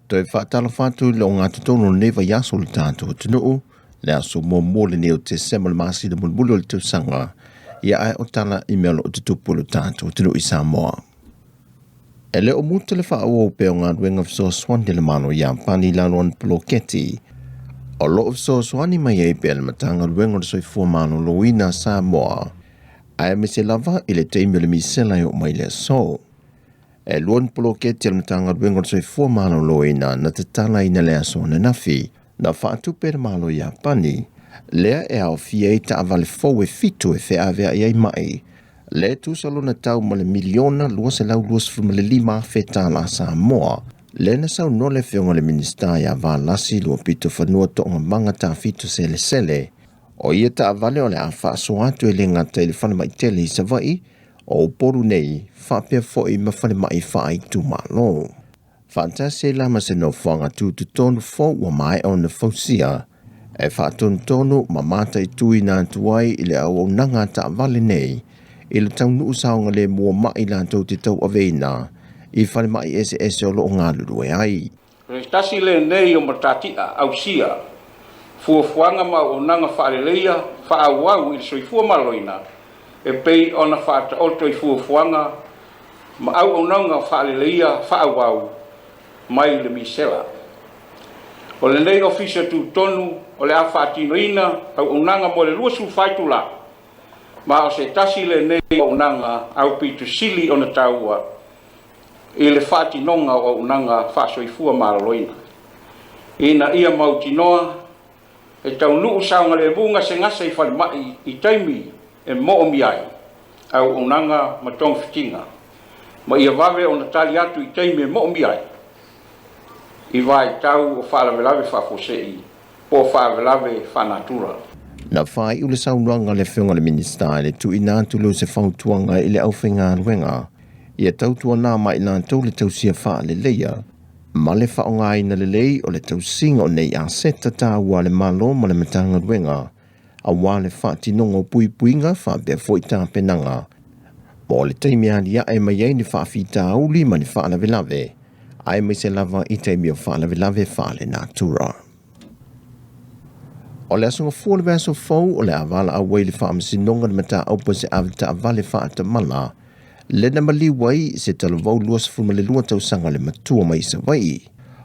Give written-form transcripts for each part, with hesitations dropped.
Toi whaatala whātu le o ngā tutono newa yaso le tātou tunuu, le aso mō mōle neo te sema le māsi le mulmulu le tau sanga, ia ai o tala I mea o te tupu le tātou tunuu I Samoa. E le o muta le wha o pe o ngā ruenga fiso swani le mano ia pani lanuan poloketi, o lo fiso swani mai e pe le matanga ruenga le soifua mano loina Samoa, ai me se lava I le teimi le misela o mai le so. E luan poloketi al matanga ruenga le soifua mano loina na te tala ina le aso na nafi, na whaatupe le malo ia pani, lea e au fia I ta avale fau e fitu e whea avea iai mai, le tu salona tau ma le miliona lua se lau lua sifru ma le lima feta la Samoa, le na sau no le whionga le minista ia va lasi lua pito whanua to nga manga ta fitu sele sele, o ia ta avale o le a wha so atu e le ngata I le whana mai tele I savai, o poru nei, whapea foi ma whana mai whaai tu malo. Fantase la ma se no whanga tu tonu fau wa mai o na fausia, e whaatonu ma mata I tui nā tuai I le au nanga ta avale nei, I le tau nuu saonga le mua mai lantou te tau aveina, I whane mai ese o loo ngā lurue ai. Tasi le nei o matatia au sia, fuafuanga ma o nanga whaareleia, whaawau I soifua maloina, e pei ona whaata oto I fuafuanga, ma au o nanga whaareleia, whaawau, mai le misela. O le nei ofisa tu tonu, o le a whaatinoina, au o nanga mo le lua sulfaitu la, ma o se tasi le nei o nanga au pitu sili o na taua I le whaatinonga o nanga whaasoifua maraloina. Ina ia mautinoa e tau nuu saunga le bunga se ngasa I whalimai I taimi e moomi ai au o nanga matong fitinga. Ma ia wawe o na tali atu I taimi e moomi ai. I vai tau o whaalavelave whaafosei po whaalavelave whanatura. Na whai ule saunanga le whionga le minista le tu ina tulu se whautuanga I le awhenga ruenga. Ia tautua nā mai nā tau le tausia wha le leia. Ma le whaonga ina le lei o le tausinga o nei a seta tā ua le malo ma le matanga ruenga. A wā le whaatinonga o pui puinga wha bea foi tā penanga. Mo le teimi alia e mai ei ni whaafita auli ma ni whaalavelave. Ai mai se lava I teimi o whaalavelave wha le nātura. O le asunga fua le vaso fau o le avala a wei le whaamasinonga le mata aupa se avita avale whaata mala, le na mali wai se talavau luas fuma le lua tau sanga le matua mai sa vai.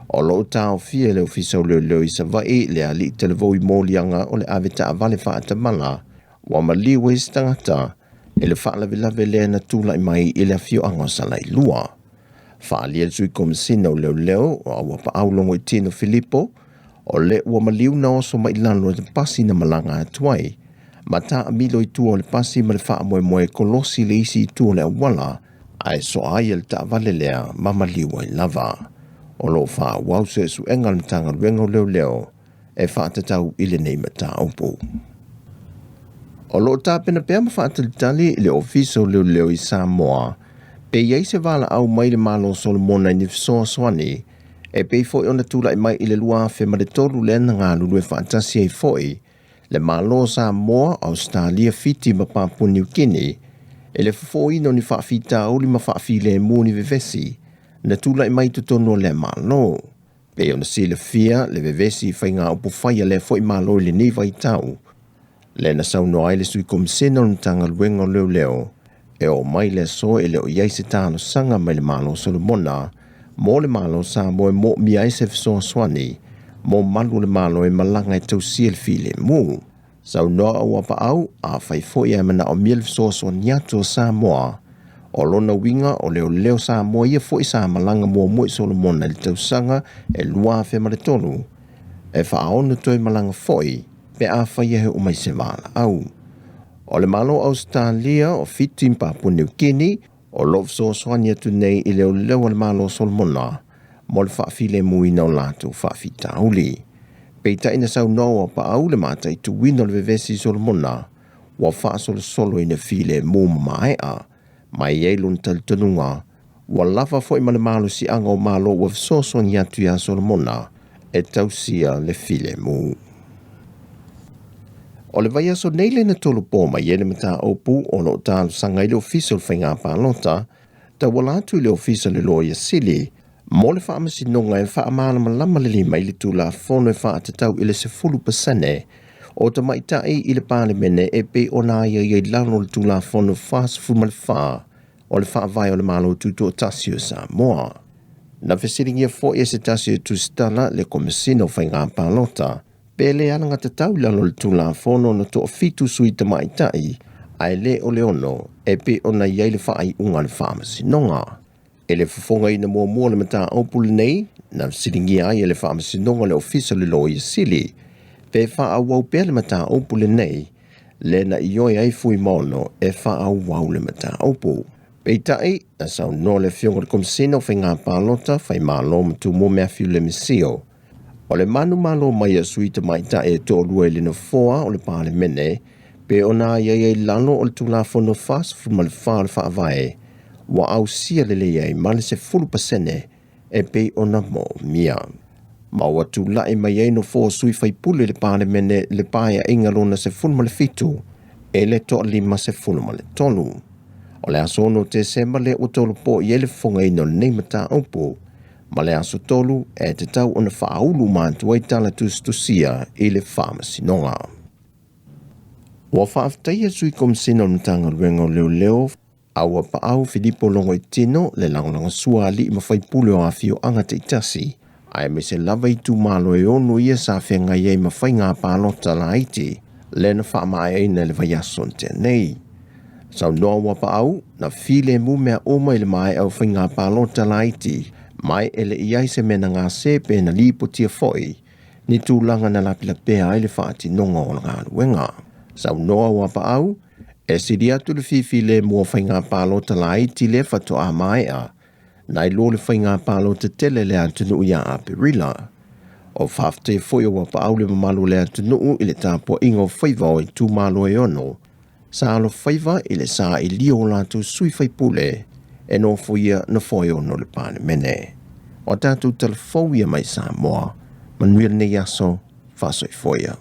O lo tau fia le ofisa o leo I sa vai le ali talavau I mōlianga o le avita avale whaata mala, wa mali wai se tangata, e le whaalavelave le na tula I mai I le afio angosala I lua. Whaalia le sui komisina o leo o awa pa aulongo I Tino Filippo, o le ua maliu na oso mai lalo le pasi na malanga atuai. Ma ta amilo I tua o le pasi ma le wha moe kolosi le isi I tua le awala, ai so ai le ta vale lea ma maliu ai lava. O lo wha wau se su enga le tanga ruenga leo, e wha tatau I le nei mata aupu. O lo ta pena pea ma wha talitali le ofiso leo I Samoa, pe iei se vala au mai le malo Solomona I nifisoa swani, e pei foi ona tula I mai I le lua fe ma le tolu le na ngā lulu e whaatasi ai foi, le malo Samoa Australia fiti ma Papua New Guinea, e le fofoi no ni whaafita uli ma whaafile muni vevesi, na tula I mai tutono le malo. Pe ona si le fia le vevesi whai ngā upu whaia le foi malo I le niva I tau. Le na sauno ai le sui komisena o ntanga luenga leo, e o mai le so e le o iai se tāno sanga mai le malo Solomona, mo le malo Samoa e mo mi ai se fisoa swani, mo malu le malo e malanga e tausia le file mu. Sau noa au apa au, a fai foi e mana o mia le fisoa swani atu o Samoa, o lona winga o leo Samoa ia foi sa malanga mua mui Solomona le tausanga e lua fe mare tolu. E whaona toi malanga foi, pe a fai ehe umai se vala au. O le malo Australia o fitim Papua New Guinea, o lo so swani atu nei I leo le malo Solomona, mo le whaafile mui na o lātou whaafita uli. Peita ina sau noa pa au le mata I tu wino le vevesi Solomona, wa whaasolo solo ina file mu mai a, mai eilun talitonunga, wa lava fo I ma le malo si anga o malo wa so swani atu ya Solomona, e tausia le file mu. O le vai aso nei le na tolu pō mai ele mata opu o lo tālu sanga I le official whainga pālota, ta wala atu I le official le loia sili, Mo le whaamasinonga e whaamana malama le mai le tūla whono e whaatatau i le 10% o ta maitai i le pālemene e pe ona ia i lano le tūla whono whaasfu ma le whaa o le whaavai o le malo tuto o tasio Samoa. Na whesiringia fo e se tasio Tala le komisino whainga pālota, pe le ananga tatau lano le tūla whono no to fitu sui ta maitai, ai le o le ono e pe ona iai le whaai unga le whaamasinonga. E le whafonga ina mua le mata aupule nei, na siringia ai e le whaamasinonga le ofisa le loi sili, pe whaawau pe le mata aupule nei, le na ioi ai fui mono e whaawau le mata aupu. Pei tai, na sau no le fionga le komisino whai ngā pālota, whai mālo matu mo mea fiu le misio. O le manu mālo mai a suita mai ta e tō lua le na foa o le pāle mene, pe ona iai lano o le tūlafono fast fuma le wha le whaavae, wa au sia le iai male se 10% e pe ona mo mia. Ma watu lai mai ei no fo sui fai pule le pāle mene le pāia inga lona se fulma le fitu, e le to lima se fulma le tolu. O le aso no te sema le o tolu po i ele fonga ino nei mata aupo, ma le aso tolu e te tau ona whaulu mantua i tala tustusia i le whaamasinonga. Wa whaaftaia sui komisino mtanga ruenga leo, aua pa au Filipo longo i tino le langolanga sua li ma fai pule o afio anga te itasi, ai me se lava i tu malo e onu ia sa whenga iei ma fai ngā pālota la iti, le na whaama ai na le vaiason te nei. Sau noa wapa au, na file mu mea oma ile mai au whai ngā pālota la iti, mai ele iai se mena ngā sepe na lipo tia foi, ni tūlanga na lapilapea ile whaati nonga o ngā luenga. Sau noa wapa au, e siri atu le fifile mua whai ngā pālota la iti le whato a mai a, na ilo le whai ngā pālota tele le atunu ia a perila. O whafte foi o wapa au le mamalu le atunu i le tāpua ingo whaiva o i tū malo e ono, sa alo whaiva i le sa i lio lātu sui whaipule, e no fuia na foi o no le pāne mene. O tātou tala fauia mai Samoa, manuia nei aso, whasoi foia.